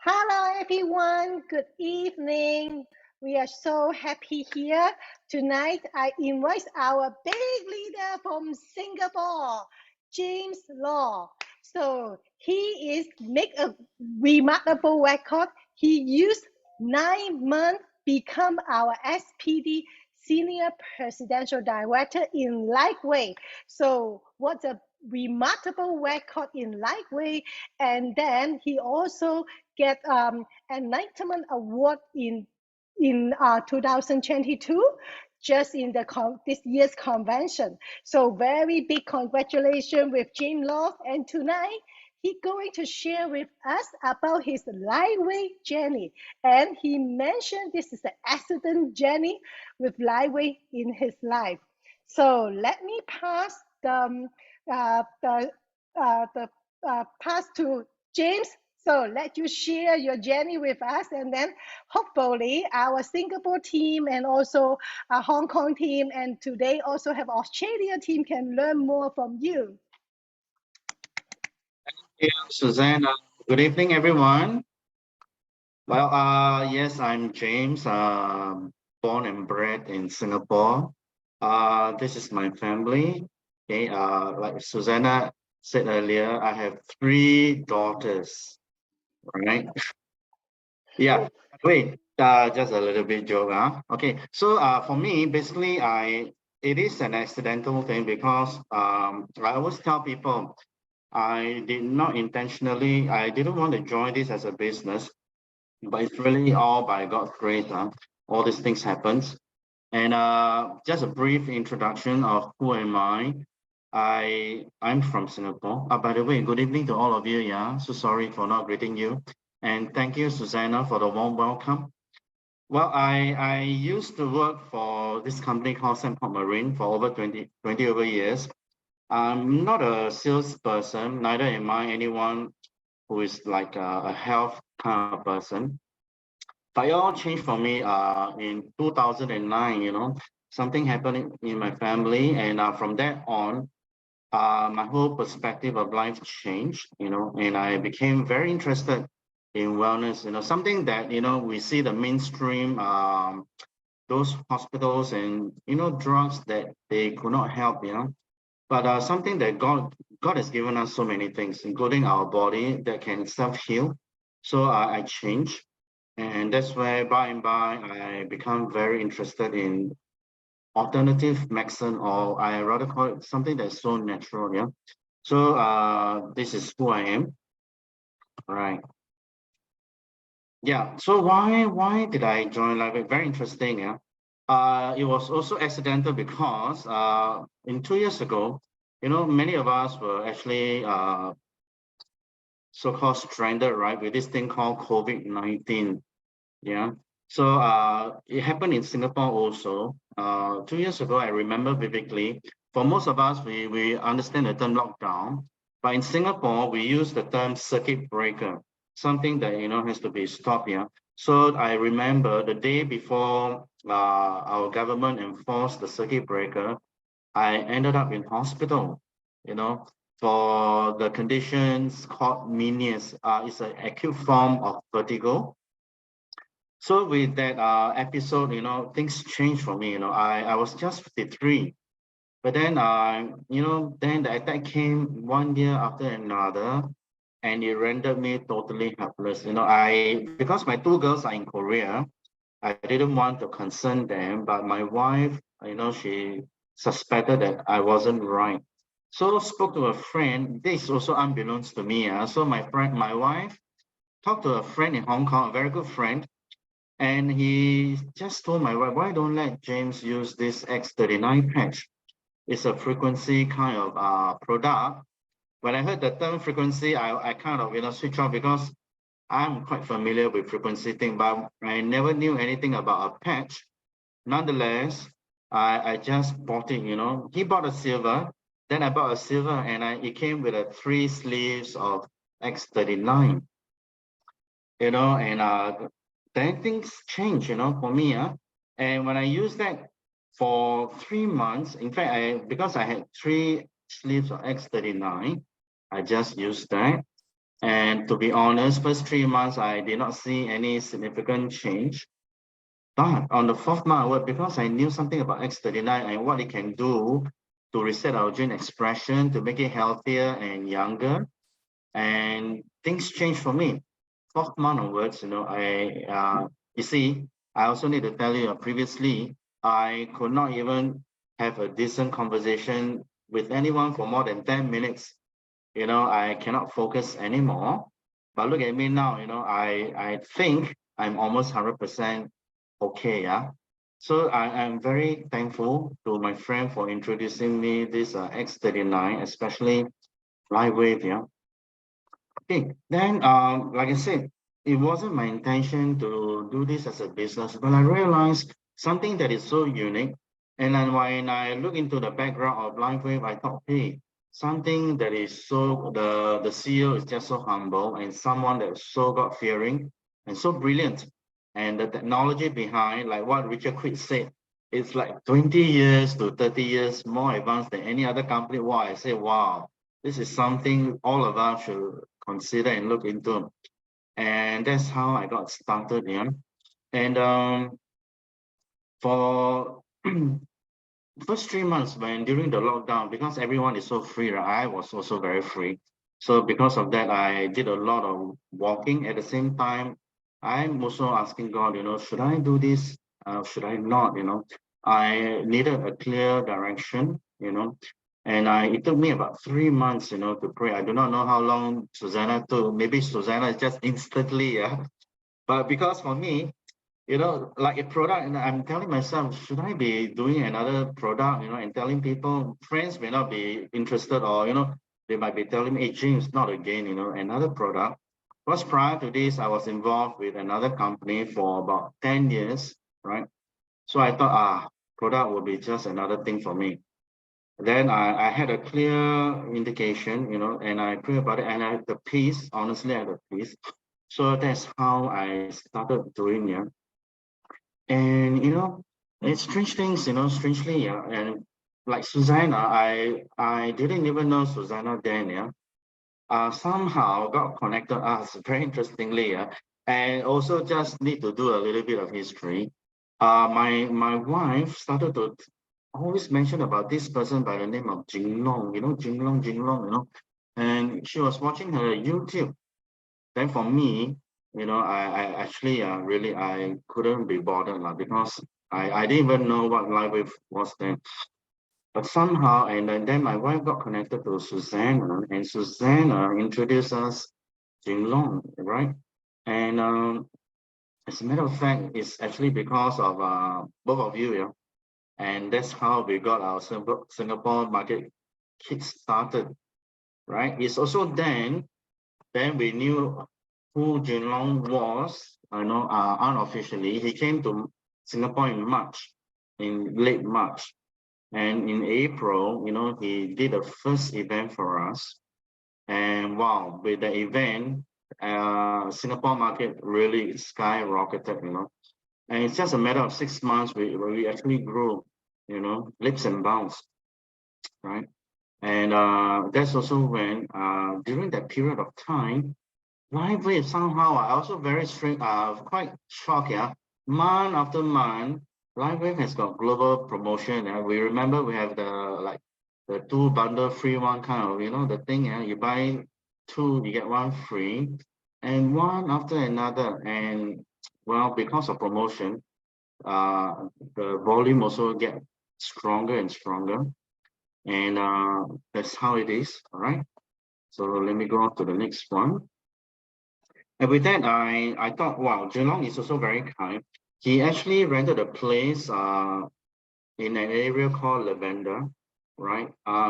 Hello, everyone. Good evening. We are so happy here. Tonight, I invite our big leader from Singapore, James Law. So he is make a remarkable record. He used 9 months become our SPD Senior Presidential Director in Lifewave. So what's a remarkable record in Lifewave? And then he also get enlightenment award in 2022 just in this year's convention. So very big congratulations with James Love. And tonight he's going to share with us about his lightweight journey. And he mentioned this is an accident journey with lightweight in his life. So let me pass the pass to James. So let you share your journey with us, and then hopefully our Singapore team and also our Hong Kong team, and today also have Australia team can learn more from you. Thank you, Susanna. Good evening, everyone. Well, yes, I'm James, born and bred in Singapore. This is my family. Okay, like Susanna said earlier, I have 3 daughters, right? Yeah, wait, just a little bit joke, huh? Okay, so for me, basically, it is an accidental thing because I always tell people I did not intentionally, I didn't want to join this as a business, but it's really all by God's grace. All these things happens. And just a brief introduction of who am I. I'm from Singapore. By the way, good evening to all of you. Yeah, so sorry for not greeting you. And thank you, Susanna, for the warm welcome. Well, I used to work for this company called Sembcorp Marine for over 20 over years. I'm not a salesperson, neither am I anyone who is like a health kind of person. But it all changed for me in 2009, something happened in my family. And from that on, my whole perspective of life changed, and I became very interested in wellness, something that, we see the mainstream, those hospitals and, drugs that they could not help, but something that God has given us so many things, including our body that can self-heal. So I changed. And that's where by and by, I become very interested in alternative medicine, or I rather call it something that's so natural. Yeah. So this is who I am. All right. Yeah. So why did I join Lifewave? Very interesting. Yeah. It was also accidental because in 2 years ago, many of us were actually so-called stranded, right, with this thing called COVID-19. Yeah. So it happened in Singapore also. 2 years ago, I remember vividly. For most of us, we understand the term lockdown, but in Singapore, we use the term circuit breaker, something that has to be stopped. Yeah. So I remember the day before our government enforced the circuit breaker, I ended up in hospital. For the conditions called menias. It's an acute form of vertigo. So with that episode, things changed for me. I was just 53, but then then the attack came 1 year after another, and it rendered me totally helpless. Because my 2 girls are in Korea, I didn't want to concern them, but my wife, she suspected that I wasn't right. So spoke to a friend. This is also unbeknownst to me. So my wife talked to a friend in Hong Kong, a very good friend. And he just told my wife, why don't let James use this X39 patch? It's a frequency kind of product. When I heard the term frequency, I kind of, switch off because I'm quite familiar with frequency thing, but I never knew anything about a patch. Nonetheless, I just bought it, He bought a silver, then I bought a silver, and it came with 3 sleeves of X39, and then things change, for me. And when I used that for 3 months, in fact, because I had 3 sleeves of X39, I just used that. And to be honest, first 3 months, I did not see any significant change. But on the fourth month, because I knew something about X39 and what it can do to reset our gene expression, to make it healthier and younger, and things changed for me. Fourth month onwards, you see, I also need to tell you, previously, I could not even have a decent conversation with anyone for more than 10 minutes. I cannot focus anymore. But look at me now, I think I'm almost 100% okay, yeah. So I am very thankful to my friend for introducing me this X39, especially Lifewave, yeah. Okay, then like I said, it wasn't my intention to do this as a business, but I realized something that is so unique. And then when I look into the background of Lifewave, I thought, hey, something that is so the CEO is just so humble and someone that's so God-fearing and so brilliant. And the technology behind, like what Richard Quick said, it's like 20 years to 30 years more advanced than any other company. Wow, I say, wow, this is something all of us should consider and look into. And that's how I got started, yeah. And for first 3 months when during the lockdown, because everyone is so free, right, I was also very free. So because of that, I did a lot of walking. At the same time, I'm also asking God, should I do this? Should I not? I needed a clear direction, and it took me about 3 months, to pray. I do not know how long Susanna took. Maybe Susanna is just instantly, yeah. But because for me, like a product, and I'm telling myself, should I be doing another product, and telling people, friends may not be interested, or, they might be telling me, hey, James, not again, another product. Because prior to this, I was involved with another company for about 10 years, right? So I thought, product will be just another thing for me. Then I had a clear indication, and I prayed about it, and I had the peace, honestly, I had the peace. So that's how I started doing it. And it's strange things, strangely, yeah. And like Susanna, I didn't even know Susanna then, yeah. Somehow got connected us very interestingly, yeah. And also just need to do a little bit of history. My wife started to always mention about this person by the name of Jinglong, Jinglong, and she was watching her YouTube. Then for me, I actually really I couldn't be bothered because I didn't even know what Lifewave was then. But somehow, and then my wife got connected to Susanna, and Susanna introduced us Jinglong, right? And as a matter of fact, it's actually because of both of you, yeah. And that's how we got our Singapore market kick started, right? It's also then we knew who Jinlong was, unofficially. He came to Singapore in March, in late March. And in April, he did the first event for us. And wow, with the event, Singapore market really skyrocketed, And it's just a matter of 6 months, we actually grew, leaps and bounds, right? And that's also when, during that period of time, Lifewave somehow I also very strange, quite shocked, yeah. Month after month, Lifewave has got global promotion. Yeah. We remember we have the two bundle free one kind of, the thing, yeah. You buy two, you get one free, and one after another. And well, because of promotion, the volume also get stronger and stronger. And that's how it is. All right. So let me go on to the next one. And with that, I thought, wow, Geelong is also very kind. He actually rented a place in an area called Lavender, right?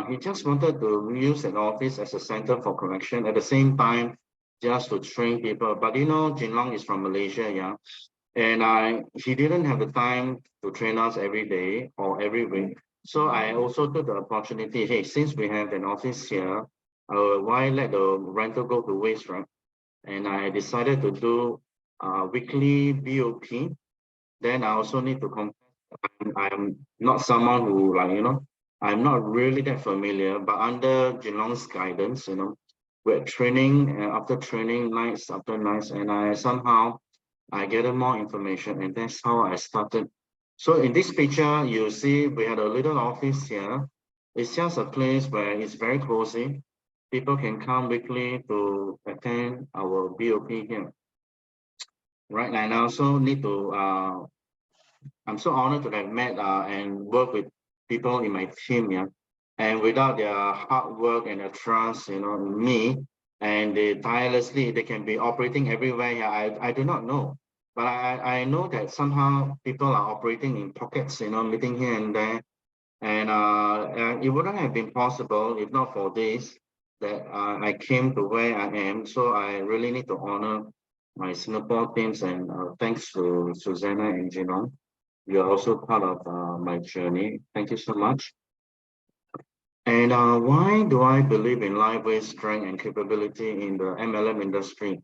He just wanted to use an office as a center for connection at the same time, just to train people. But Geelong is from Malaysia, yeah. And he didn't have the time to train us every day or every week. So I also took the opportunity, hey, since we have an office here, why let the rental go to waste, right? And I decided to do weekly BOP. Then I also need to confess, I'm not someone who I'm not really that familiar, but under Geelong's guidance, we're training, after training, nights after nights, and I gathered more information, and that's how I started. So in this picture, you see we had a little office here. It's just a place where it's very cozy. People can come weekly to attend our BOP here, right? And I also need to, I'm so honored to have met and work with people in my team, yeah. And without their hard work and their trust, in me, and they tirelessly, they can be operating everywhere. Yeah, I do not know. But I know that somehow people are operating in pockets, meeting here and there. And it wouldn't have been possible if not for this, that I came to where I am. So I really need to honor my Singapore teams, and thanks to Susanna and Jinon. You're also part of my journey. Thank you so much. And why do I believe in Lifewave's strength and capability in the MLM industry?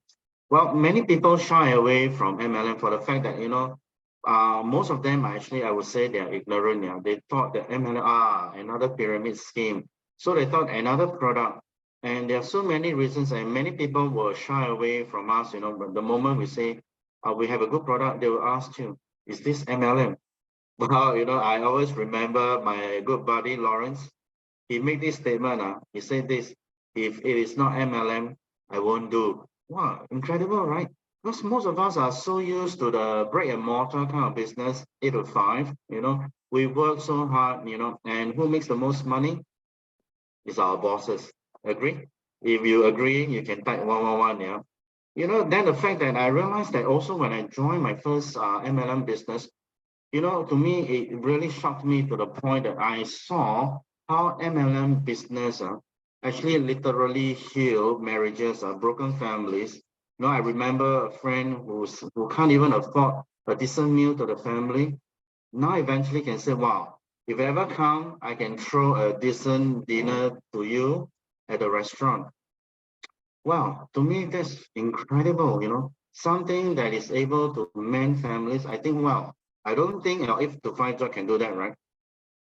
Well, many people shy away from MLM for the fact that, most of them actually, I would say they're ignorant. Yeah. They thought that MLM, another pyramid scheme. So they thought another product. And there are so many reasons, and many people will shy away from us, but the moment we say, we have a good product, they will ask you, is this MLM? Well, I always remember my good buddy Lawrence. He made this statement. He said this: "If it is not MLM, I won't do." Wow, incredible, right? Because most of us are so used to the brick and mortar kind of business, 8 to 5. We work so hard. And who makes the most money? Is our bosses. Agree? If you agree, you can type 111. Yeah. Then the fact that I realized that also when I joined my first MLM business, to me, it really shocked me to the point that I saw how MLM business actually literally heal marriages, broken families. I remember a friend who can't even afford a decent meal to the family. Now eventually can say, wow, if you ever come, I can throw a decent dinner to you at a restaurant. Wow, to me, that's incredible, something that is able to mend families. I think, well, I don't think 8 to 5 job can do that, right?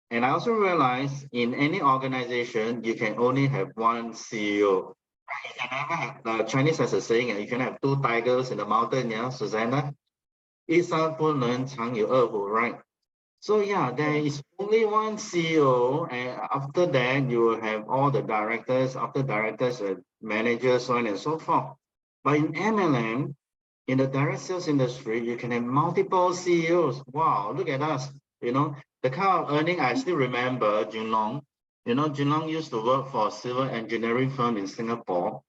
And I also realize in any organization, you can only have one CEO. You can never have, the Chinese has a saying, you can have two tigers in the mountain, yeah, Susanna? 一山不能常有二虎, right? So yeah, there is only one CEO, and after that you will have all the directors, after directors, managers, so on and so forth. But in MLM, in the direct sales industry, you can have multiple CEOs. Wow, look at us. The kind of earning I still remember Junlong. Junlong used to work for a civil engineering firm in Singapore.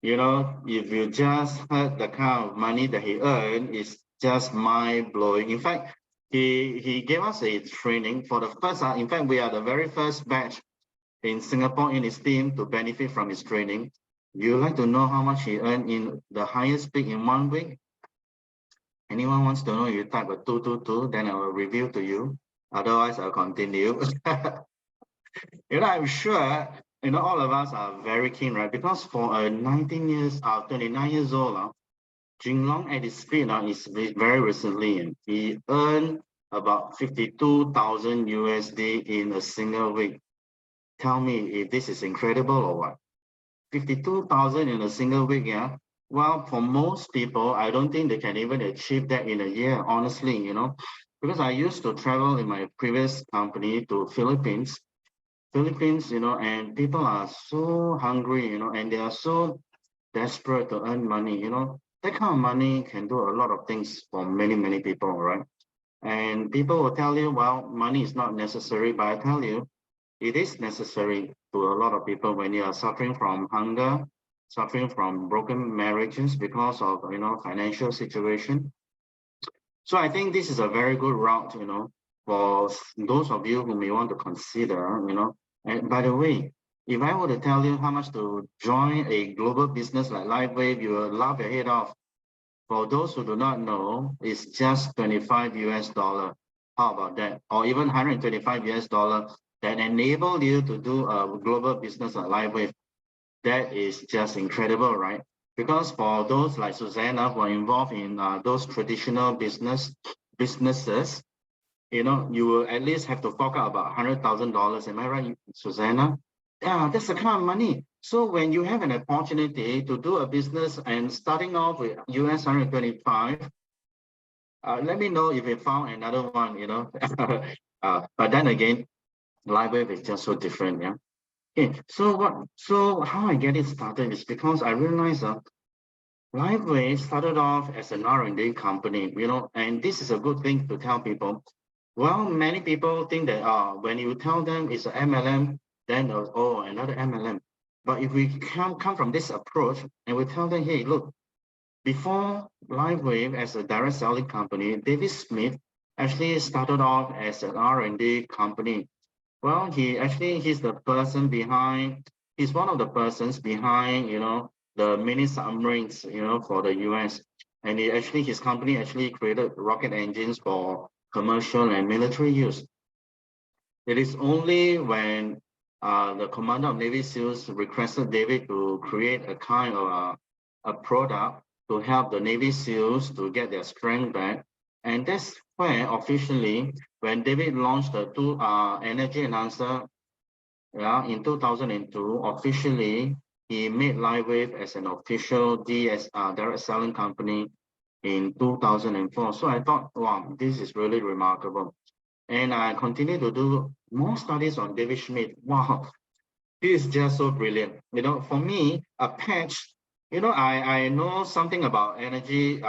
If you just heard the kind of money that he earned, it's just mind-blowing. In fact, he gave us a training for the first, in fact, we are the very first batch in Singapore in his team to benefit from his training. You like to know how much he earned in the highest peak in 1 week? Anyone wants to know, you type a 222, then I will reveal to you. Otherwise, I'll continue. I'm sure, all of us are very keen, right? Because for a 29 years old, Jinglong at his speed is very recently. He earned about 52,000 USD in a single week. Tell me if this is incredible or what? 52,000 in a single week, yeah? Well, for most people, I don't think they can even achieve that in a year, honestly, because I used to travel in my previous company to Philippines, and people are so hungry, and they are so desperate to earn money, that kind of money can do a lot of things for many, many people, right? And people will tell you, well, money is not necessary, but I tell you, it is necessary to a lot of people when you are suffering from hunger, suffering from broken marriages because of, financial situation. So I think this is a very good route, for those of you who may want to consider, and by the way, if I were to tell you how much to join a global business like Lifewave, you will laugh your head off. For those who do not know, it's just 25 US dollar. How about that? Or even 125 US dollar that enable you to do a global business like Lifewave. That is just incredible, right? Because for those like Susanna who are involved in those traditional businesses, you will at least have to fork out about $100,000. Am I right, Susanna? That's the kind of money. So when you have an opportunity to do a business and starting off with US 125, let me know if you found another one, you know. But then again, Lifewave is just so different, yeah. Okay, so how I get it started is because I realized Lifewave started off as an R&D company, you know, and this is a good thing to tell people. Well, many people think that when you tell them it's an MLM, then oh, another MLM. But if we come from this approach and we tell them, hey, look, before Lifewave as a direct selling company, David Smith actually started off as an R&D company. Well, he's the person behind, he's one of the persons behind, you know, the mini submarines, you know, for the US. And his company actually created rocket engines for commercial and military use. It is only when the commander of Navy SEALs requested David to create a kind of a product to help the Navy SEALs to get their strength back. And that's where officially, when David launched the energy enhancer in 2002, officially, he made Lifewave as an official direct selling company in 2004. So I thought, wow, this is really remarkable. And I continue to do more studies on David Schmidt. Wow, he is just so brilliant. You know, for me, a patch, you know, I know something about energy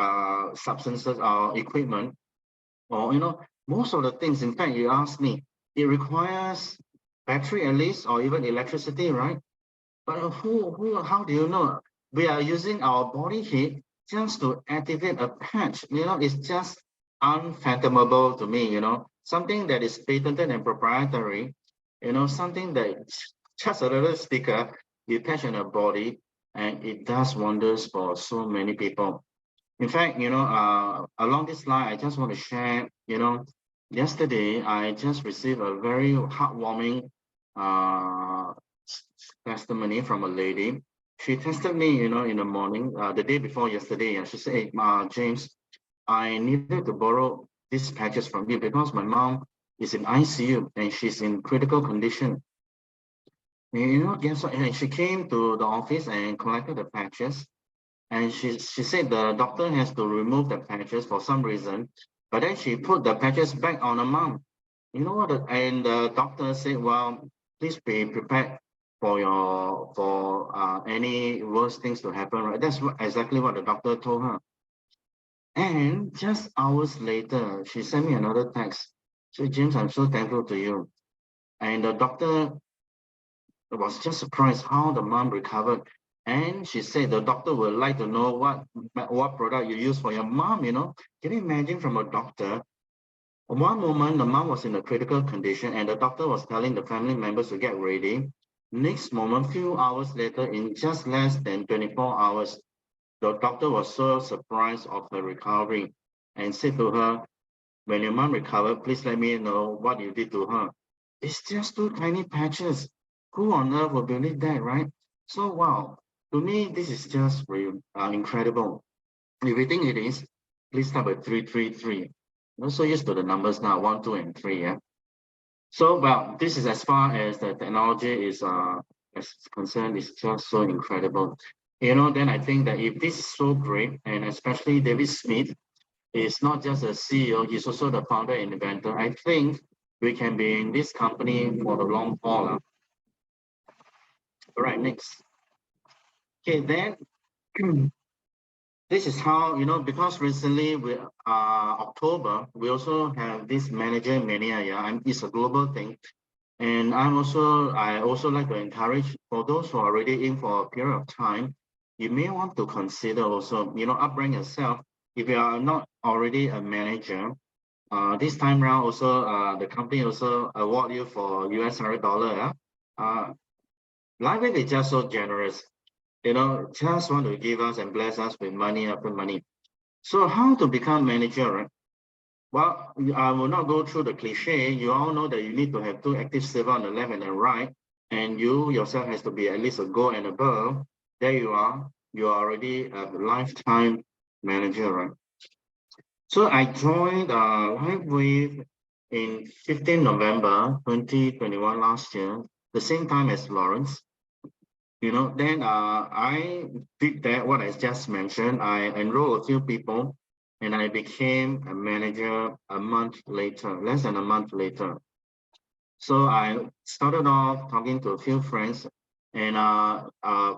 substances or equipment, or, you know, most of the things, in fact, you ask me, it requires battery at least, or even electricity, right? But how do you know? We are using our body heat just to activate a patch. You know, it's just unfathomable to me, you know, something that is patented and proprietary, you know, something that just a little sticker you attach on your body and it does wonders for so many people. In fact, you know, along this line, I just want to share, you know, yesterday I just received a very heartwarming uh, testimony from a lady. She texted me, you know, in the morning, the day before yesterday, and she said, hey, James, I needed to borrow these patches from you because my mom is in ICU and she's in critical condition. And, you know, guess what? And she came to the office and collected the patches. And she said the doctor has to remove the patches for some reason, but then she put the patches back on her mom. You know what? And the doctor said, well, please be prepared for any worse things to happen, right? That's exactly what the doctor told her. And just hours later, she sent me another text. So James, I'm so thankful to you. And the doctor was just surprised how the mom recovered. And she said the doctor would like to know what product you use for your mom, you know. Can you imagine from a doctor? One moment, the mom was in a critical condition and the doctor was telling the family members to get ready. Next moment, few hours later, in just less than 24 hours, the doctor was so surprised of her recovery and said to her, when your mom recovered, please let me know what you did to her. It's just two tiny patches. Who on earth would believe that, right? So, wow, to me, this is just incredible. If you think it is, please start with 333. I'm so used to the numbers now, 1, 2, and 3, yeah? So, well, this is as far as the technology is concerned, it's just so incredible. You know, then I think that if this is so great, and especially David Smith, is not just a CEO, he's also the founder and inventor. I think we can be in this company for the long haul. All right, next. Okay, then this is how, you know, because recently we October, we also have this manager mania. Yeah, it's a global thing. And I also like to encourage for those who are already in for a period of time, you may want to consider also, you know, upbring yourself. If you are not already a manager, this time round also, the company also award you for US $100. Yeah? Lifewave is just so generous, you know, just want to give us and bless us with money after money. So how to become manager, right? Well, I will not go through the cliche. You all know that you need to have two active server on the left and the right, and you yourself has to be at least a gold and above. There you are. You are already a lifetime manager, right? So I joined Lifewave in 15 November 2021 last year. the same time as Lawrence. Then I did that, what I just mentioned. I enrolled a few people and I became a manager a month later, less than a month later. So I started off talking to a few friends and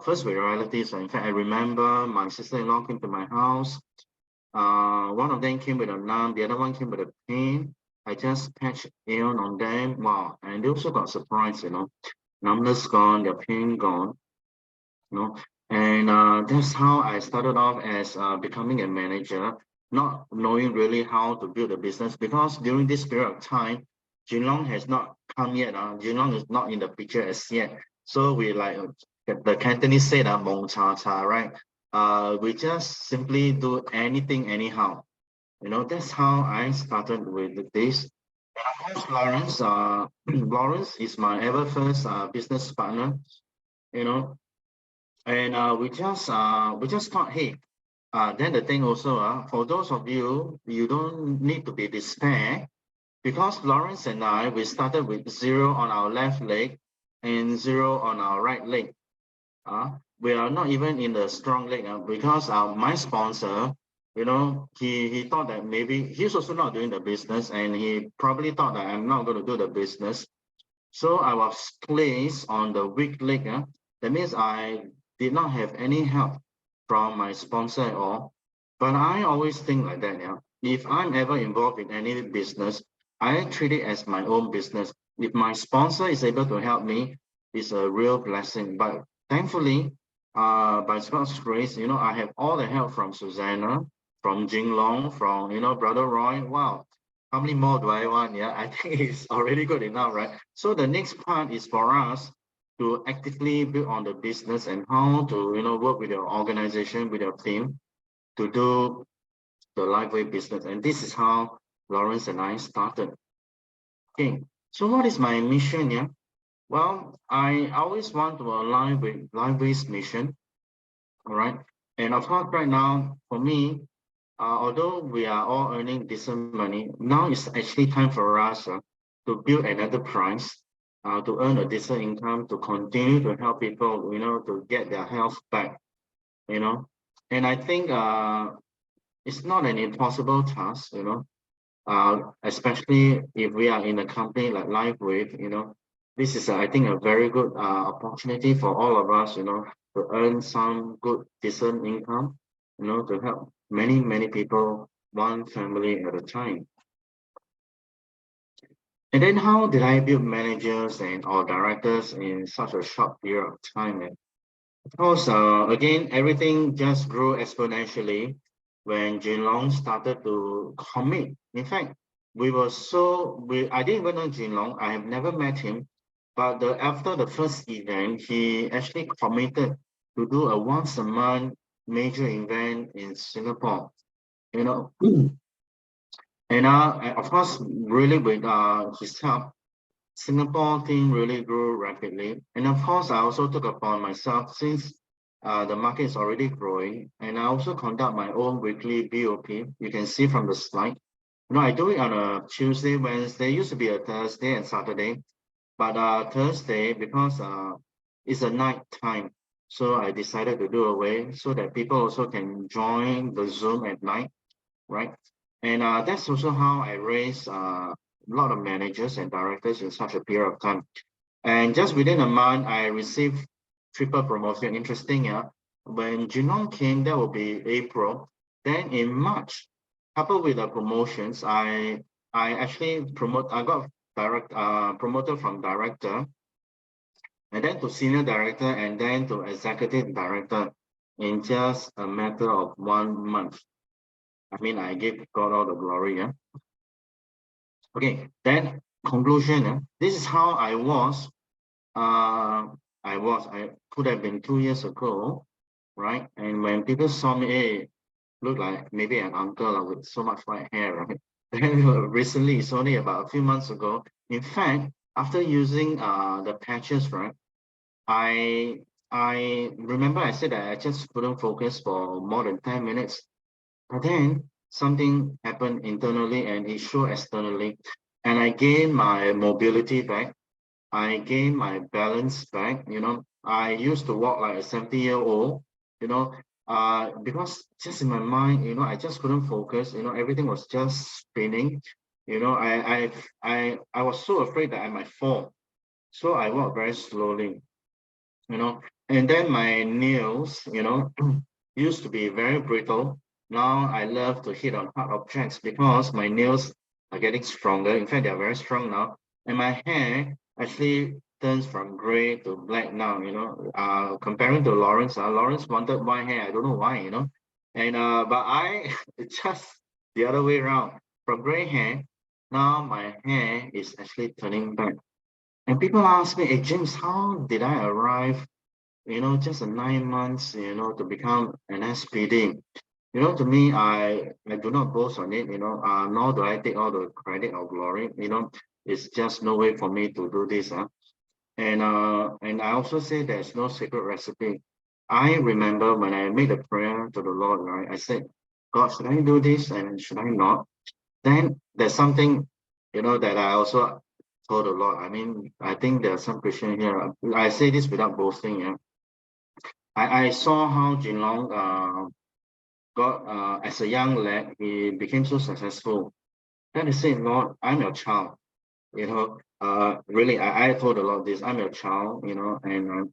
first with relatives. In fact, I remember my sister-in-law came to my house. One of them came with a numb, the other one came with a pain. I just patched iron on them. Wow. And they also got surprised, numbness gone, their pain gone. And that's how I started off as becoming a manager, not knowing really how to build a business, because during this period of time, Jinlong has not come yet. Jinlong is not in the picture as yet. So we like the Cantonese said, "Mong cha cha," right? We just simply do anything anyhow. That's how I started with this. And of course, Lawrence, Lawrence is my ever first business partner. You know, and we just thought, hey, then the thing also, for those of you, you don't need to be despair, because Lawrence and I, we started with 0 on our left leg and 0 on our right leg. We are not even in the strong leg, because my sponsor, he thought that maybe he's also not doing the business, and he probably thought that I'm not going to do the business. So I was placed on the weak leg. That means I did not have any help from my sponsor at all. But I always think like that. If I'm ever involved in any business, I treat it as my own business. If my sponsor is able to help me, it's a real blessing. But thankfully, by God's grace, I have all the help from Susanna, from Jinglong, from, Brother Roy. Wow. How many more do I want? Yeah, I think it's already good enough, right? So the next part is for us to actively build on the business and how to, work with your organization, with your team to do the Lifewave business. And this is how Lawrence and I started. Okay, so what is my mission? Yeah, well, I always want to align with Livewave's mission. All right, and of course, right now for me, although we are all earning decent money, now it's actually time for us to build an enterprise, to earn a decent income, to continue to help people, to get their health back, And I think it's not an impossible task, especially if we are in a company like Lifewave, This is, I think, a very good opportunity for all of us, to earn some good, decent income, to help many, many people, one family at a time. And then how did I build managers or directors in such a short period of time? Of course, again, everything just grew exponentially when Jinlong started to commit. In fact, I didn't even know Jinlong. I have never met him. But after the first event, he actually committed to do a once a month major event in Singapore. And of course, really with his help, Singapore team really grew rapidly. And of course, I also took upon myself, since the market is already growing, and I also conduct my own weekly BOP. You can see from the slide. I do it on a Tuesday, Wednesday, used to be a Thursday and Saturday. But Thursday, because it's a night time, so I decided to do away so that people also can join the Zoom at night, right? And that's also how I raise a lot of managers and directors in such a period of time. And just within a month, I received triple promotion. Interesting, yeah. When Jinong came, that will be April. Then in March, coupled with the promotions, I actually I got promoted from director, and then to senior director, and then to executive director in just a matter of 1 month. I mean, I gave God all the glory. Yeah. Okay. Then conclusion. This is how I was. I could have been 2 years ago, right? And when people saw me, hey, look like maybe an uncle with so much white hair, right? Then recently, it's only about a few months ago. In fact, after using the patches, right? I remember I said that I just couldn't focus for more than 10 minutes. But then something happened internally and it showed externally. And I gained my mobility back. I gained my balance back. I used to walk like a 70-year-old, you know, because just in my mind, I just couldn't focus. Everything was just spinning. I was so afraid that I might fall. So I walked very slowly, you know. And then my nails, used to be very brittle. Now I love to hit on hard objects because my nails are getting stronger. In fact, they are very strong now. And my hair actually turns from gray to black now, comparing to Lawrence. Lawrence wanted white hair. I don't know why, And but I it's just the other way around. From gray hair, now my hair is actually turning back. And people ask me, hey James, how did I arrive just a 9 months, to become an SPD. To me, I do not boast on it, nor do I take all the credit or glory, it's just no way for me to do this. And I also say there's no secret recipe. I remember when I made a prayer to the Lord, right? I said, God, should I do this and should I not? Then there's something, that I also told the Lord. I mean, I think there are some Christians here. I say this without boasting, yeah. I saw how Jinlong got as a young lad, he became so successful. Then he said, Lord, I'm your child. Really, I told the Lord this, I'm your child, and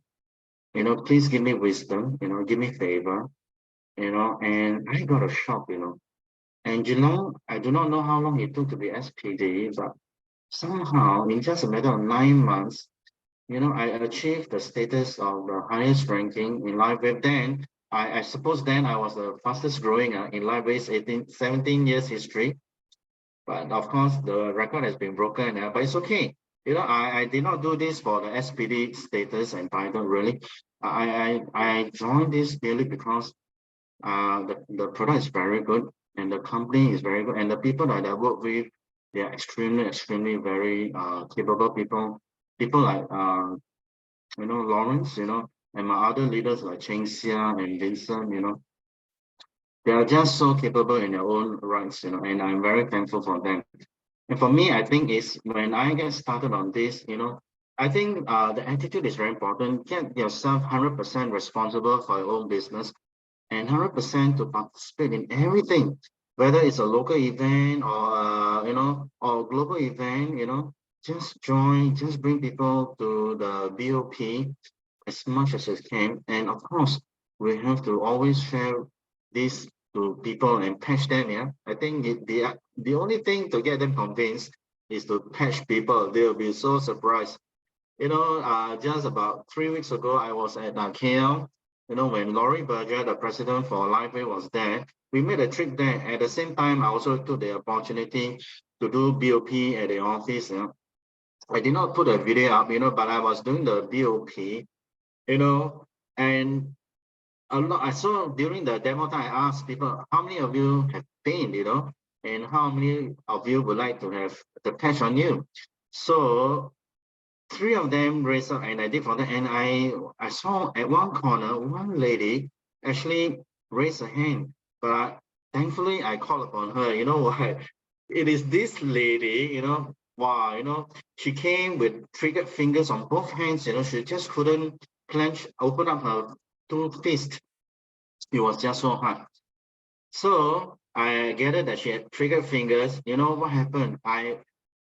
please give me wisdom, give me favor, and I got a shock, And Jinlong, I do not know how long it took to be SPD, but somehow in just a matter of 9 months, I achieved the status of the highest ranking in Lifewave. Then, I suppose then I was the fastest growing in Lifewave's 17 years history. But of course, the record has been broken, but it's okay. I did not do this for the SPD status and title, really. I joined this merely because the product is very good and the company is very good. And the people that I work with, they are extremely, extremely very capable people. People like Lawrence, and my other leaders like Cheng Xia and Vincent, they are just so capable in their own rights, and I'm very thankful for them. And for me, I think is when I get started on this, I think the attitude is very important. Get yourself 100% responsible for your own business and 100% to participate in everything, whether it's a local event or, or a global event, just join, just bring people to the BOP as much as it can. And of course, we have to always share this to people and patch them. Yeah, I think the only thing to get them convinced is to patch people. They'll be so surprised. Just about 3 weeks ago, I was at KL. When Laurie Berger, the president for Lifewave, was there, we made a trip there. At the same time, I also took the opportunity to do BOP at the office. I did not put a video up, but I was doing the BOP, and a lot. I saw during the demo time, I asked people, how many of you have pain, and how many of you would like to have the patch on you? So 3 of them raised up and I did for them. And I saw at one corner, one lady actually raised her hand, but thankfully I called upon her. You know what? It is this lady, wow, she came with triggered fingers on both hands, she just couldn't open up her 2 fists. It was just so hard. So I gathered that she had triggered fingers. You know what happened?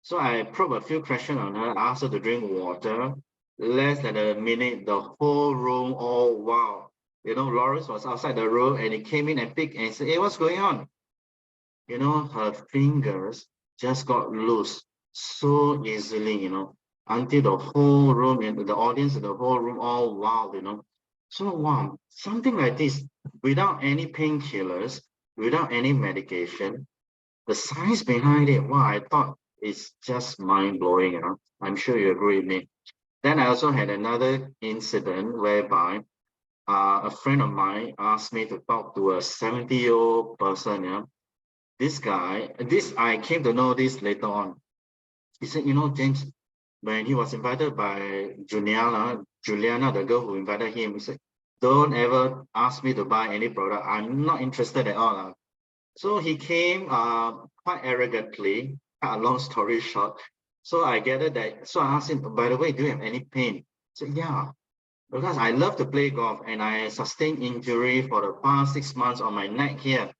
So I probed a few questions on her, asked her to drink water. Less than a minute, the whole room, oh wow. Lawrence was outside the room and he came in and picked and said, hey, what's going on? Her fingers just got loose so easily, until the whole room and the audience in the whole room all wow, So wow, something like this, without any painkillers, without any medication, the science behind it, wow, I thought it's just mind-blowing, I'm sure you agree with me. Then I also had another incident whereby a friend of mine asked me to talk to a 70-year-old person. This guy, I came to know this later on. He said, James, when he was invited by Juliana, the girl who invited him, he said, don't ever ask me to buy any product. I'm not interested at all. So he came quite arrogantly, cut a long story short. So I gathered that. So I asked him, by the way, do you have any pain? He said, yeah, because I love to play golf and I sustained injury for the past 6 months on my neck here.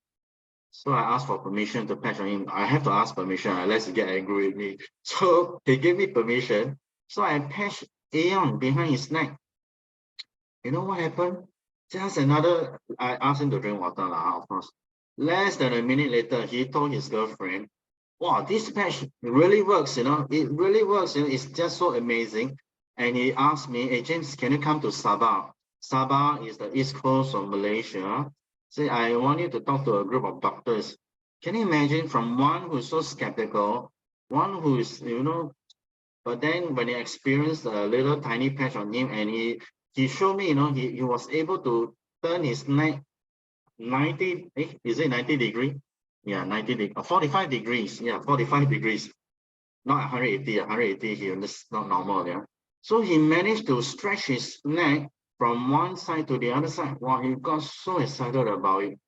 So I asked for permission to patch on him. I have to ask permission unless he get angry with me. So he gave me permission. So I patched Aeon behind his neck. You know what happened? Just another, I asked him to drink water, of course. Less than a minute later, he told his girlfriend, wow, this patch really works, it really works, it's just so amazing. And he asked me, hey, James, can you come to Sabah? Sabah is the east coast of Malaysia. Say, I want you to talk to a group of doctors. Can you imagine from one who's so skeptical, one who is, but then when he experienced a little tiny patch on him and he showed me, he was able to turn his neck 90, is it 90 degree? Yeah, 90 degree, 45 degrees. Yeah, 45 degrees. Not 180, 180 here, that's not normal, yeah. So he managed to stretch his neck from one side to the other side. Wow, he got so excited about it.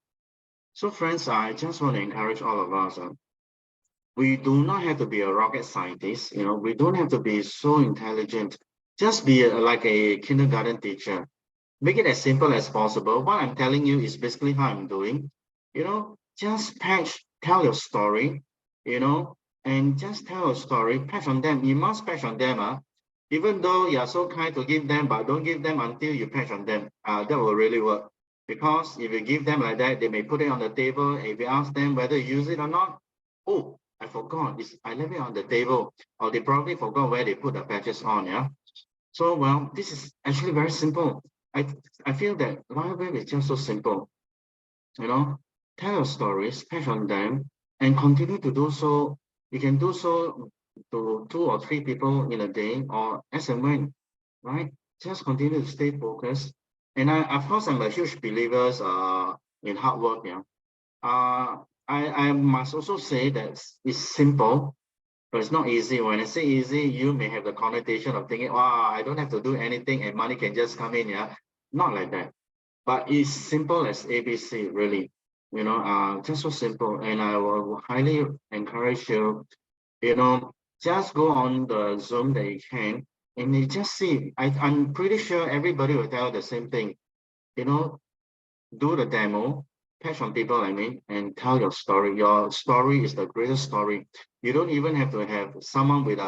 So friends, I just want to encourage all of us. We do not have to be a rocket scientist, we don't have to be so intelligent. Just be like a kindergarten teacher. Make it as simple as possible. What I'm telling you is basically how I'm doing. Just tell your story, and just tell a story, patch on them. You must patch on them. Even though you are so kind to give them, but don't give them until you patch on them. That will really work. Because if you give them like that, they may put it on the table. If you ask them whether you use it or not, oh, I forgot. I left it on the table. Or they probably forgot where they put the patches on, yeah? So, well, this is actually very simple. I I feel that Lifewave is just so simple. Tell your stories, patch on them, and continue to do so. You can do so to 2 or 3 people in a day or as and when, right? Just continue to stay focused. And of course, I'm a huge believer in hard work. Yeah. I must also say that it's simple, but it's not easy. When I say easy, you may have the connotation of thinking, wow, I don't have to do anything and money can just come in. Yeah. Not like that. But it's simple as ABC, really. Just so simple. And I will highly encourage you, just go on the Zoom that you can and you just see. I'm pretty sure everybody will tell the same thing. Do the demo, patch on people, and tell your story. Your story is the greatest story. You don't even have to have someone with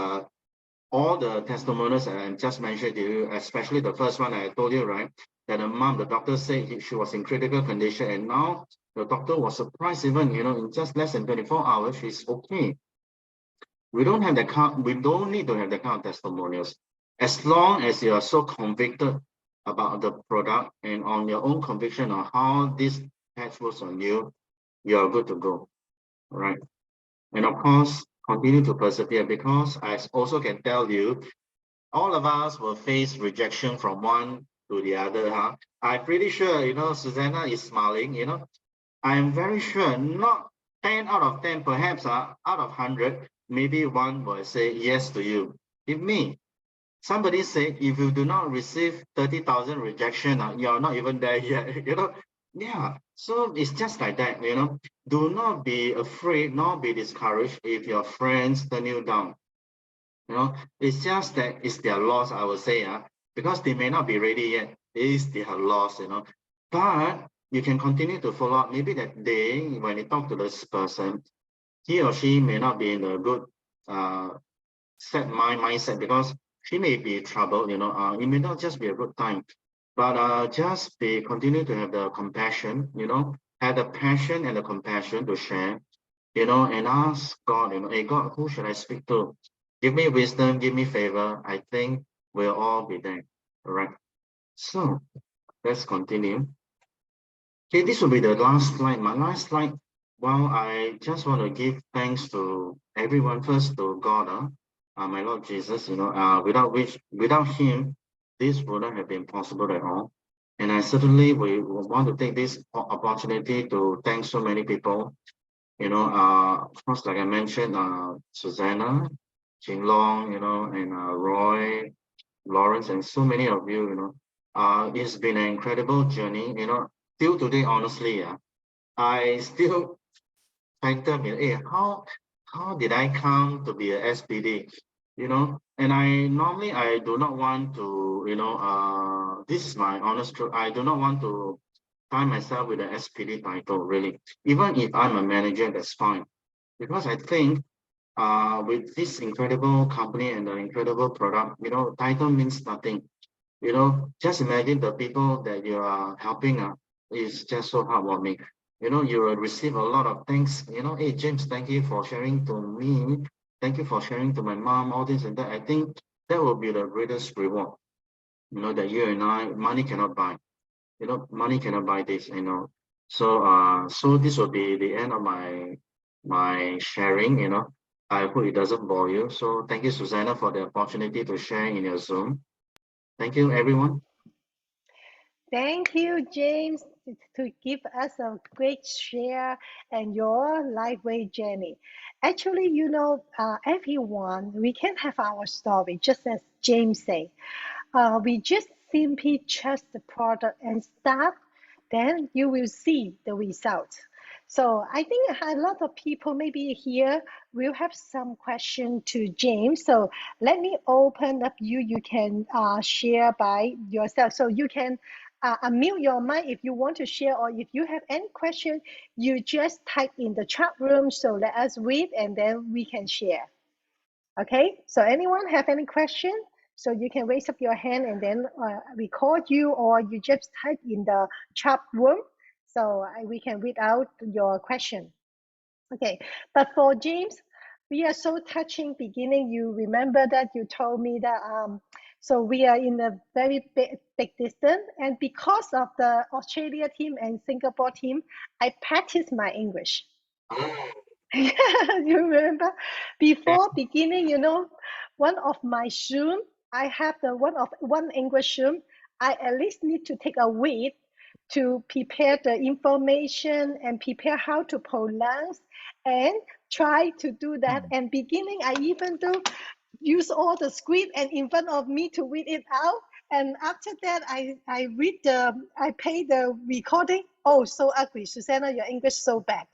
all the testimonials that I just mentioned to you, especially the first one I told you, right? That the doctor said she was in critical condition, and now the doctor was surprised even, in just less than 24 hours, she's okay. We don't need to have that kind of testimonials. As long as you are so convicted about the product and on your own conviction on how this patch works on you, you are good to go. All right. And of course, continue to persevere because I also can tell you, all of us will face rejection from one to the other. I'm pretty sure, Susanna is smiling, I'm very sure not 10 out of 10, perhaps out of 100, maybe one will say yes to you. If me, somebody say, if you do not receive 30,000 rejection, you're not even there yet, Yeah, so it's just like that, Do not be afraid, nor be discouraged if your friends turn you down. It's just that it's their loss, I would say, because they may not be ready yet. It's their loss, But you can continue to follow up. Maybe that day when you talk to this person, he or she may not be in a good mindset because she may be troubled, it may not just be a good time. But just continue to have the compassion, have the passion and the compassion to share, and ask God, hey God, who should I speak to? Give me wisdom, give me favor. I think we'll all be there. All right. So let's continue. Okay, this will be the last slide. My last slide. Well, I just want to give thanks to everyone. First to God, my Lord Jesus. Without Him, this wouldn't have been possible at all. And I certainly we want to take this opportunity to thank so many people. Of course, like I mentioned, Susanna, Jing Long, and Roy, Lawrence, and so many of you, it's been an incredible journey, till today, honestly, I still find them, hey, how did I come to be a SPD? you know. And I do not want to, this is my honest truth. I do not want to find myself with an SPD title, really. Even if I'm a manager, that's fine. Because I think with this incredible company and the incredible product, title means nothing. Just imagine the people that you are helping is just so heartwarming. You will receive a lot of thanks. Hey James, thank you for sharing to me. Thank you for sharing to my mom, all this and that. I think that will be the greatest reward. That you and I, money cannot buy. Money cannot buy this. So this will be the end of my sharing. I hope it doesn't bore you. So thank you, Susanna, for the opportunity to share in your Zoom. Thank you, everyone. Thank you, James, to give us a great share and your Lifeway journey. Actually, everyone, we can have our story, just as James said. We just simply trust the product and start, then you will see the results. So I think a lot of people maybe here will have some question to James. So let me open up you. You can share by yourself. So you can unmute your mic if you want to share, or if you have any question, you just type in the chat room. So let us read and then we can share. Okay, so anyone have any question? So you can raise up your hand and then record you, or you just type in the chat room so we can read out your question. Okay, but for James, we are so touching beginning. You remember that you told me that so we are in a very big distance, and because of the Australia team and Singapore team, I practice my English. You remember before beginning, one of my Zoom, I have the one English Zoom. I at least need to take a week to prepare the information and prepare how to pronounce and try to do that. And beginning, I even do use all the script and in front of me to read it out. And after that, I pay the recording. Oh, so ugly, Susanna, your English so bad.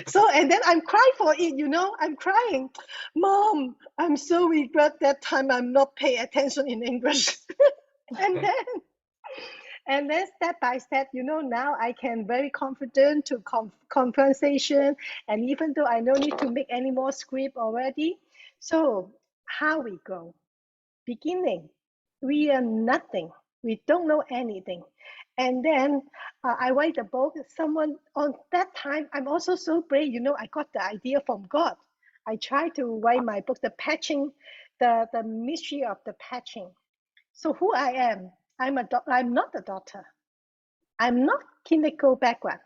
So, and then I'm crying for it, I'm crying. Mom, I'm so regret that time I'm not paying attention in English. and then and then step by step, now I can very confident to conversation, and even though I don't need to make any more script already. So how we go? Beginning, we are nothing. We don't know anything. And then I write a book. Someone on that time, I'm also so brave. I got the idea from God. I tried to write my book, the patching, the mystery of the patching. So who I am, I'm not a doctor. I'm not clinical background.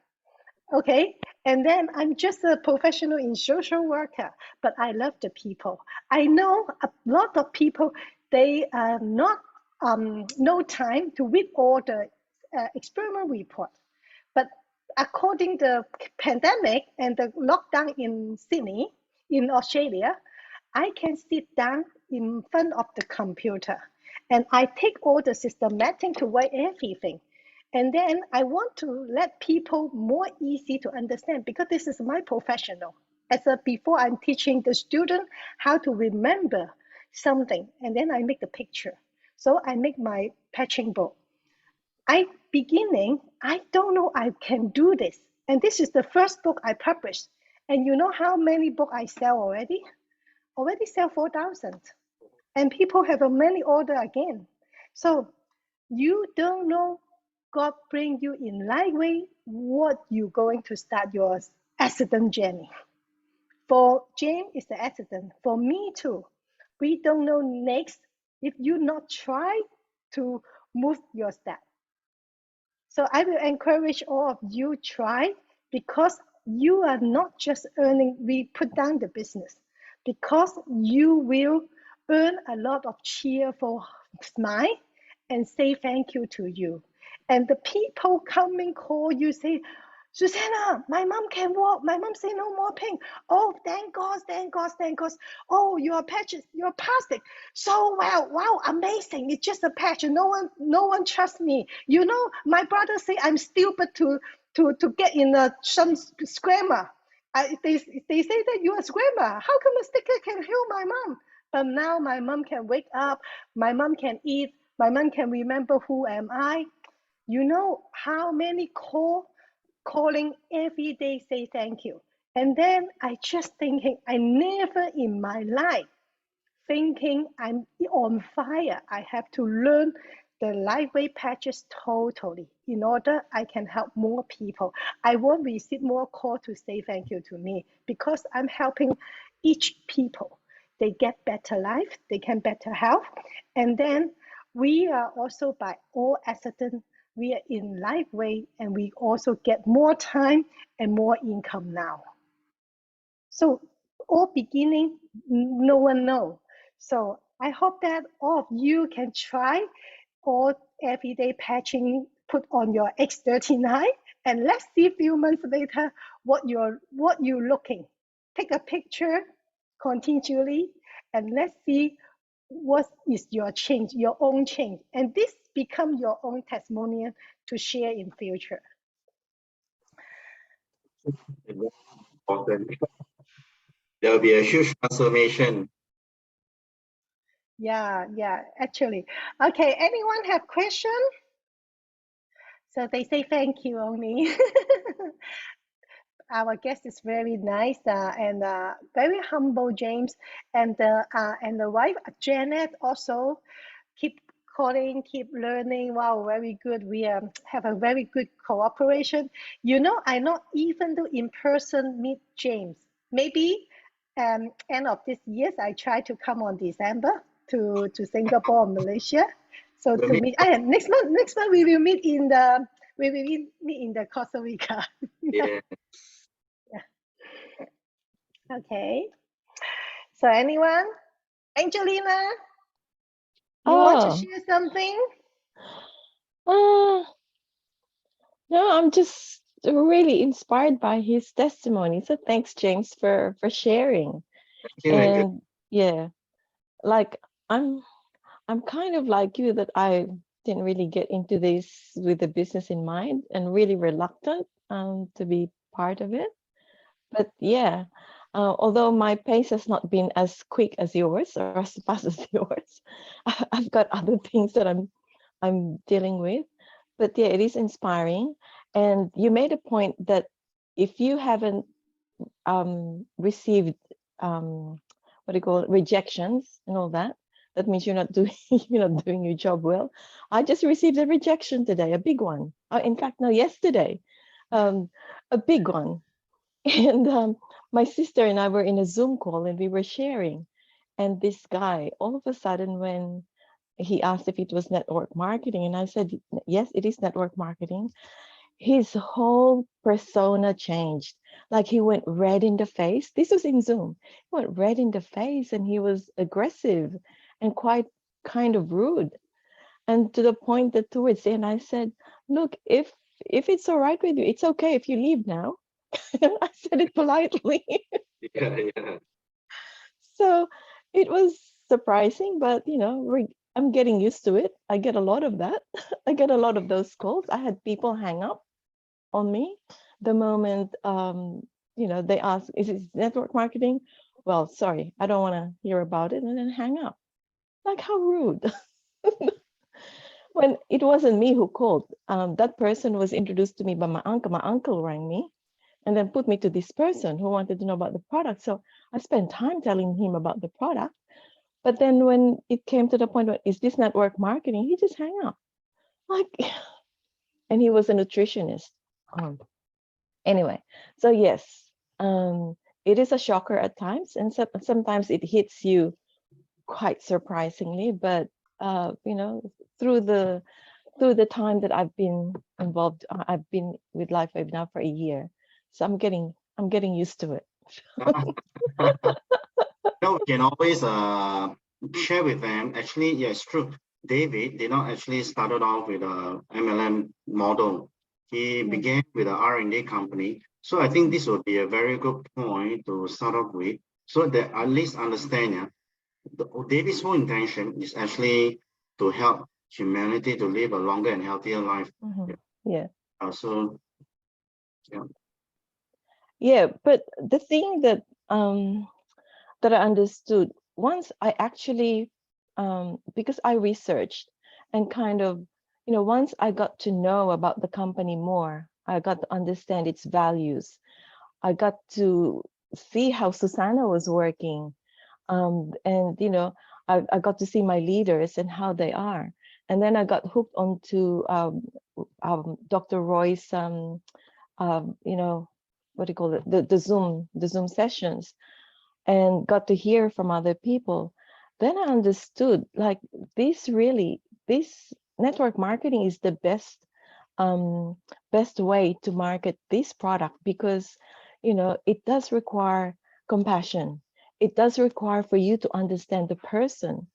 Okay. And then I'm just a professional in social worker, but I love the people. I know a lot of people, they are not no time to read all the experiment report. But according to the pandemic and the lockdown in Sydney, in Australia, I can sit down in front of the computer and I take all the systematic to write everything. And then I want to let people more easy to understand, because this is my professional. Before I'm teaching the student how to remember something, and then I make the picture. So I make my patching book. I don't know I can do this. And this is the first book I published. And you know how many books I sell already? Already sell 4,000. And people have a many order again. So you don't know God bring you in Lifeway, what you're going to start your accident journey. For James, it's the accident. For me too. We don't know next if you not try to move your step. So I will encourage all of you try, because you are not just earning, we put down the business, because you will earn a lot of cheerful smile and say thank you to you. And the people coming call you say, Susanna, my mom can walk. My mom say no more pain. Oh, thank God, thank God, thank God. Oh, your patches, your plastic. So well, wow, amazing. It's just a patch. No one trusts me. My brother say I'm stupid to get in some scrammer. They say that you are scrammer. How come a sticker can heal my mom? But now my mom can wake up, my mom can eat, my mom can remember who am I. You know how many calling every day say thank you. And then I just thinking, I never in my life thinking I'm on fire. I have to learn the Lifewave patches totally in order I can help more people. I won't receive more call to say thank you to me because I'm helping each people. They get better life, they can better health. And then we are also by all accident, we are in Lifewave and we also get more time and more income now. So all beginning, no one know. So I hope that all of you can try all everyday patching, put on your X39, and let's see a few months later what you're looking. Take a picture continually, and let's see what is your change, your own change, and this become your own testimonial to share in future. Important. There will be a huge transformation. Yeah, actually. Okay, anyone have question? So they say thank you only. Our guest is very nice and very humble, James, and the wife Janet also keep calling, keep learning. Wow, very good. We have a very good cooperation. You know, I not even do in person meet James. Maybe end of this year, I try to come on December to Singapore, Malaysia. So We'll to meet. meet, next month we will meet in the Costa Rica. Yeah. Yeah. Okay. So anyone? Angelina, you want to Oh, share something? uh, no, I'm just really inspired by his testimony. So thanks, James, for sharing. Thank you. Thank you. And yeah, like I'm I'm kind of like you that I didn't really get into this with the business in mind and really reluctant to be part of it. But yeah, although my pace has not been as quick as yours or as fast as yours, I've got other things that I'm dealing with. But yeah, it is inspiring. And you made a point that if you haven't received what do you call it, rejections and all that, that means you're not doing you're not doing your job well. I just received a rejection today, a big one. In fact, no, yesterday, a big one. And my sister and I were in a Zoom call and we were sharing. And this guy, all of a sudden, when he asked if it was network marketing, and I said, yes, it is network marketing, his whole persona changed. Like he went red in the face. This was in Zoom. He went red in the face and he was aggressive and quite kind of rude. And to the point that towards the end, I said, look, if it's all right with you, it's okay if you leave now. I said it politely. Yeah, yeah. So it was surprising, but you know, I'm getting used to it. I get a lot of that. I get a lot of those calls. I had people hang up on me the moment they ask, is it network marketing? Well, sorry, I don't want to hear about it, and then hang up. Like how rude. When it wasn't me who called, that person was introduced to me by my uncle. My uncle rang me and then put me to this person who wanted to know about the product. So I spent time telling him about the product. But then when it came to the point where is this network marketing, he just hung up. Like, and he was a nutritionist. Anyway, so yes, it is a shocker at times, and sometimes it hits you quite surprisingly. But through the time that I've been involved, I've been with LifeWave now for a year, so I'm getting used to it. No, we can always share with them. Actually, yes, true. David did not actually started off with a MLM model. He began with an R&D company. So I think this would be a very good point to start off with, so that at least understand, yeah, David's whole intention is actually to help humanity to live a longer and healthier life. Yeah. So, yeah. Yeah, but the thing that I understood once I actually, because I researched and kind of, once I got to know about the company more, I got to understand its values. I got to see how Susanna was working. And, I got to see my leaders and how they are. And then I got hooked onto Dr. Roy's, what do you call it? The Zoom sessions, and got to hear from other people. Then I understood, like, this network marketing is the best way to market this product, because it does require compassion. It does require for you to understand the person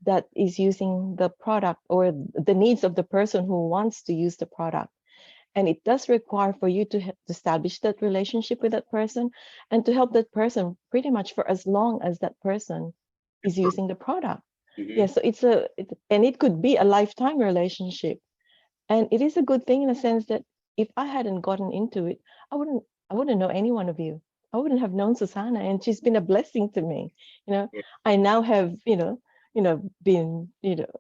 that is using the product, or the needs of the person who wants to use the product. And it does require for you to establish that relationship with that person, and to help that person pretty much for as long as that person is using the product. Yeah, so and it could be a lifetime relationship. And it is a good thing in a sense that if I hadn't gotten into it, I wouldn't know any one of you. I wouldn't have known Susanna, and she's been a blessing to me. I now have, been,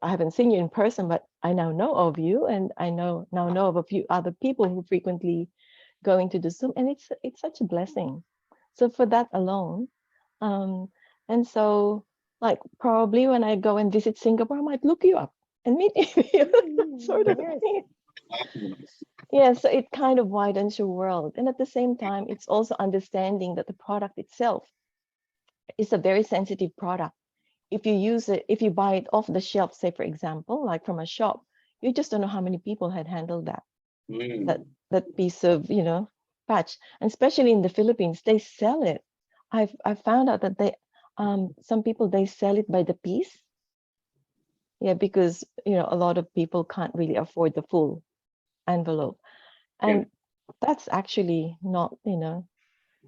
I haven't seen you in person, but I now know of you, and I now know of a few other people who frequently go into the Zoom, and it's such a blessing. So for that alone, and so, like, probably when I go and visit Singapore, I might look you up and meet you, sort of Yes. thing. Yeah, so it kind of widens your world. And at the same time, it's also understanding that the product itself is a very sensitive product. If you use it, if you buy it off the shelf, say, for example, like from a shop, you just don't know how many people had handled that piece of, patch. And especially in the Philippines, they sell it. I've found out that some people, they sell it by the piece. Yeah, because a lot of people can't really afford the full envelope. And that's actually not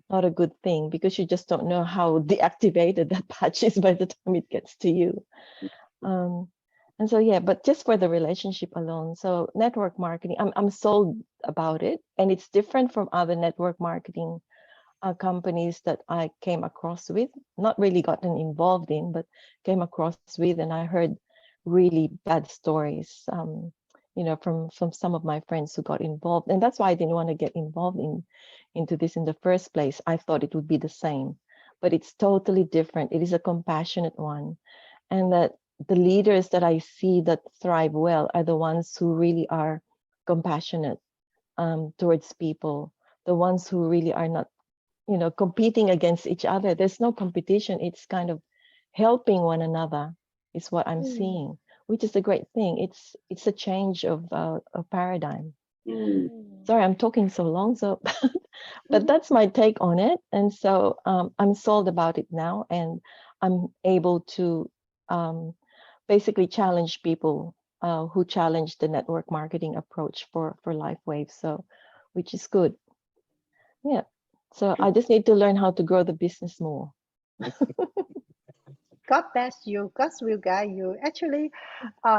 a good thing, because you just don't know how deactivated that patch is by the time it gets to you. And so, yeah, but just for the relationship alone. So network marketing, I'm sold about it, and it's different from other network marketing companies that I came across with, not really gotten involved in, but came across with, and I heard really bad stories, from some of my friends who got involved. And that's why I didn't want to get involved into this in the first place. I thought it would be the same, but it's totally different. It is a compassionate one. And that the leaders that I see that thrive well are the ones who really are compassionate towards people, the ones who really are not competing against each other. There's no competition. It's kind of helping one another is what I'm seeing, which is a great thing. It's a change of a paradigm. Sorry, I'm talking so long. So, but that's my take on it. And so I'm sold about it now, and I'm able to basically challenge people who challenge the network marketing approach for Lifewave. So, which is good. Yeah. So I just need to learn how to grow the business more. God bless you. God will guide you. Actually,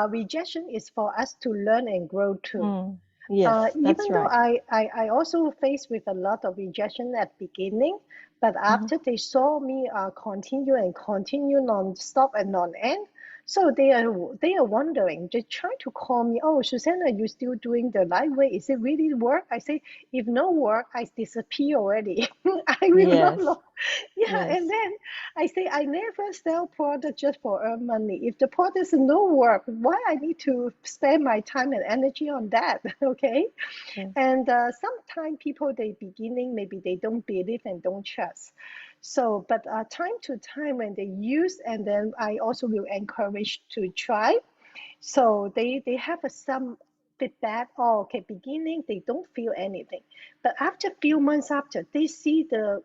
rejection is for us to learn and grow too. Yes, that's Even though right. I also faced with a lot of rejection at beginning, but after they saw me continue and continue non-stop and non-end, so they are wondering. They try to call me. Oh, Susanna, you still doing the Lightweight? Is it really work? I say, if no work, I disappear already. I will not. Yes, Yeah, yes, and then I say I never sell product just for earn money. If the product is no work, why I need to spend my time and energy on that? Okay, yes. and sometimes people they beginning maybe they don't believe and don't trust. So, but time to time when they use, and then I also will encourage to try. So they have some feedback. Oh, okay, beginning they don't feel anything, but after few months after they see the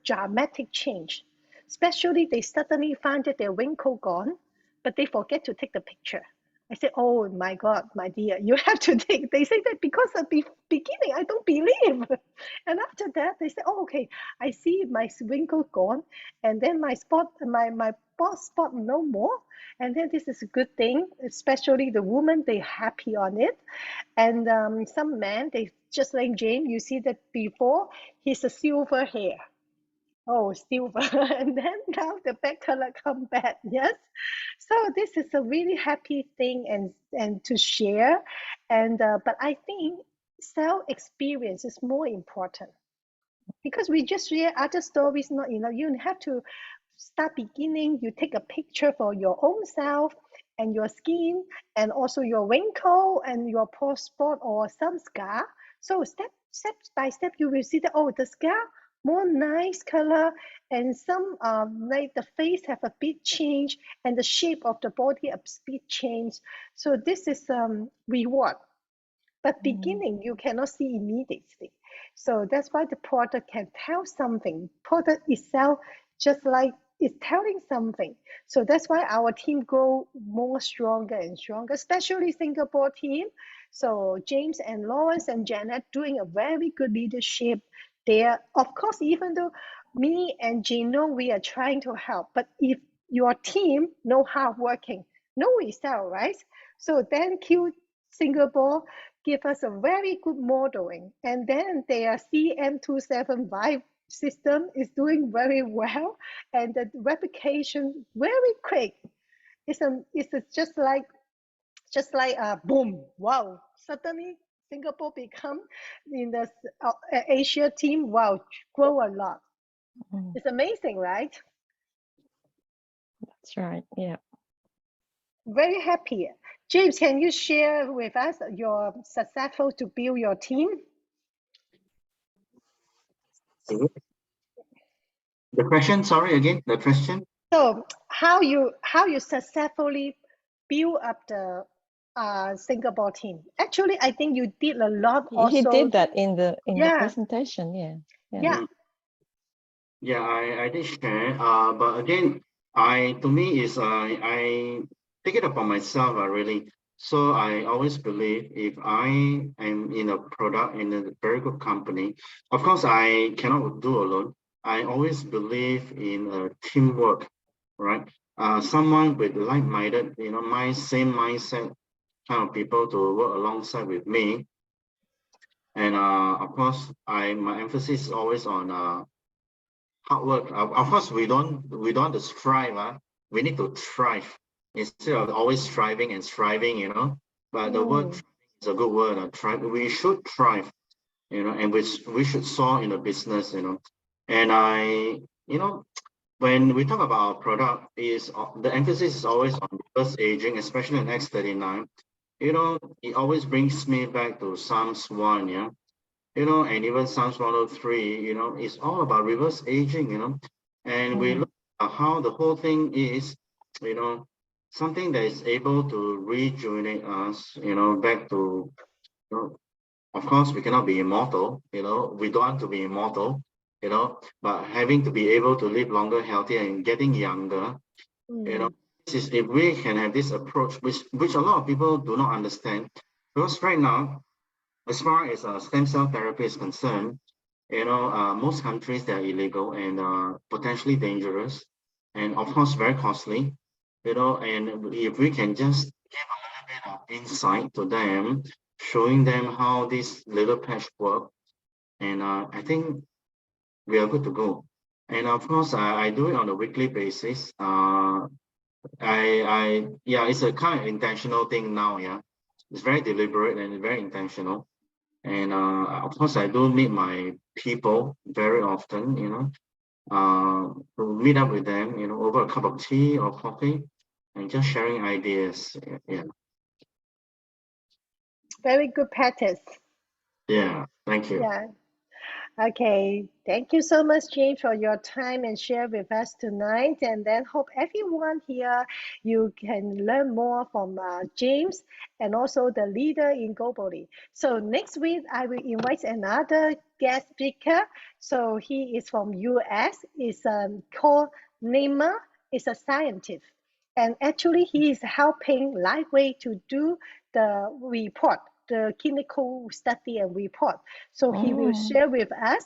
dramatic change, especially they suddenly find that their wrinkle gone, but they forget to take the picture. I say, oh my God, my dear, you have to take. They say that because at the beginning I don't believe, and after that they say, oh okay, I see my wrinkle gone, and then my spot, my bald spot no more, and then this is a good thing. Especially the woman, they happy on it, and some men they just like James. You see that before he's a silver hair, Oh, silver. And then now the back color come back. Yes. So this is a really happy thing and to share. And but I think self experience is more important because we just share other stories not enough. You have to start beginning. You take a picture for your own self and your skin and also your wrinkle and your pore spot or some scar. So step by step you will see that oh the scar more nice color and some like the face have a bit change and the shape of the body a bit change. So this is reward but Mm. beginning, you cannot see immediately. So that's why the product can tell something. Product itself, just like is telling something. So that's why our team grow more stronger and stronger, especially Singapore team. So James and Lawrence and Janet doing a very good leadership there. Of course, even though me and Gino, we are trying to help, but if your team know hard working, no result, right? So then Q Singapore give us a very good modeling. And then their CM275 system is doing very well and the replication very quick. It's just like boom, wow. Suddenly Singapore become in the Asia team, wow, grow a lot. Mm. It's amazing, right? That's right. Yeah. Very happy. James, can you share with us your successful to build your team? Mhm. The question, sorry, again, the question. So how you successfully build up the Singapore team? Actually, I think you did a lot He also. did that in the Yeah, presentation. Yeah. Yeah. yeah. Mhm. Yeah, I did share. But again, to me is I take it upon myself. Really. So I always believe if I am in a product in a very good company, of course I cannot do alone. I always believe in teamwork, right? Someone with like-minded, same mindset kind of people to work alongside with me. And of course, my emphasis is always on hard work. Of course, we don't want to strive. We need to thrive instead of always striving and striving. But the word Mm, thriving is a good word. Thrive. We should thrive. And we should soar in the business. And when we talk about our product, is the emphasis is always on reverse aging, especially in X39. It always brings me back to Psalms 1. Yeah. And even Psalms 103, it's all about reverse aging, and we Mm. look at how the whole thing is, you know, something that is able to rejuvenate us, back to, of course, we cannot be immortal, we don't want to be immortal, but having to be able to live longer, healthier, and getting younger, you know, mm, this is if we can have this approach, which a lot of people do not understand, because right now, as far as stem cell therapy is concerned, most countries they are illegal and potentially dangerous, and of course very costly. And if we can just give a little bit of insight to them, showing them how this little patch work, and I think we are good to go. And of course, I do it on a weekly basis. Yeah, it's a kind of intentional thing now. Yeah, it's very deliberate and very intentional. And of course, I do meet my people very often, to meet up with them, over a cup of tea or coffee and just sharing ideas. Yeah. very good practice. Yeah. Thank you. Yeah. Okay, thank you so much, James, for your time and share with us tonight. And then hope everyone here you can learn more from James and also the leader in globally. So next week I will invite another guest speaker. So he is from US. Is called Neymar. Is a scientist, and actually he is helping Lifewave to do the report, the clinical study and report. So he will Mm. share with us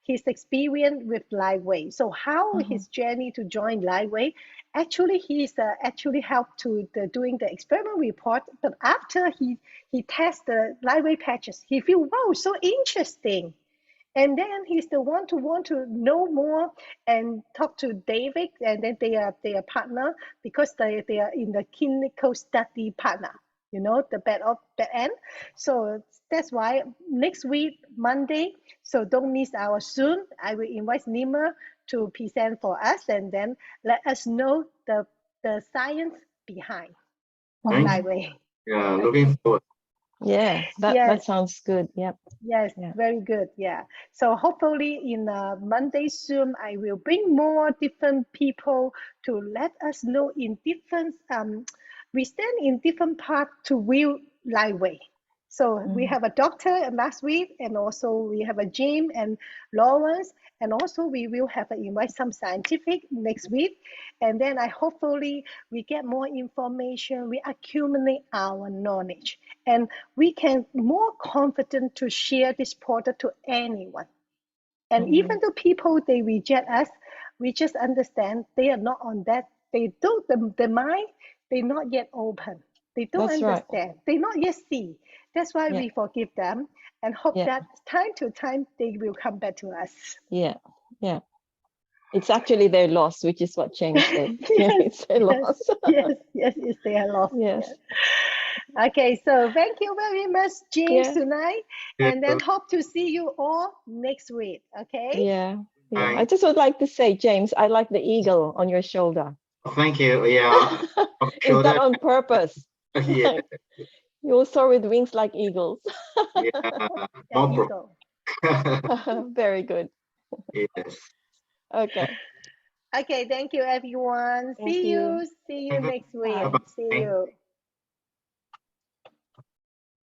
his experience with Lifeway. So how Mhm. his journey to join Lifeway. Actually, he's actually helped to doing the experiment report. But after he tests the Lifeway patches, he feel wow so interesting. And then he's the one to want to know more and talk to David, and then they are partner because they are in the clinical study partner, you know, the back end. So that's why next week, Monday, so don't miss our Zoom. I will invite Nima to present for us and then let us know the science behind of Thanks. Lifewave. Yeah, looking forward. Yeah, that Yes. sounds good. Yep. Yes, Yeah. very good. Yeah. So hopefully in Monday Zoom, I will bring more different people to let us know in different, we stand in different parts to view Lifeway. So we have a doctor last week, and also we have a Jim and Lawrence, and also we will have a invite some scientific next week. And then I hopefully we get more information, we accumulate our knowledge, and we can more confident to share this product to anyone. And even though people they reject us, we just understand they are not on that. They don't the mind. They're not yet open. They don't That's right. understand. They not yet see. That's why Yeah. we forgive them and hope Yeah. that time to time they will come back to us. Yeah. Yeah. It's actually their loss, which is what James said. Yeah, Yes, it's their yes, loss. yes, yes, it's their loss. Yes. Okay, so thank you very much, James, Yeah. tonight. Yeah. And then hope to see you all next week. Okay? Yeah. Yeah. I Thanks. just would like to say, James, I like the eagle on your shoulder. Thank you. Yeah. I'm Is sure that that. on purpose? Yeah. Like, you soar with wings like eagles. Yeah. Yeah, More Eagle. Very good. yes. Okay. Okay, thank you, everyone. Thank you. See you next week. Bye-bye. See you.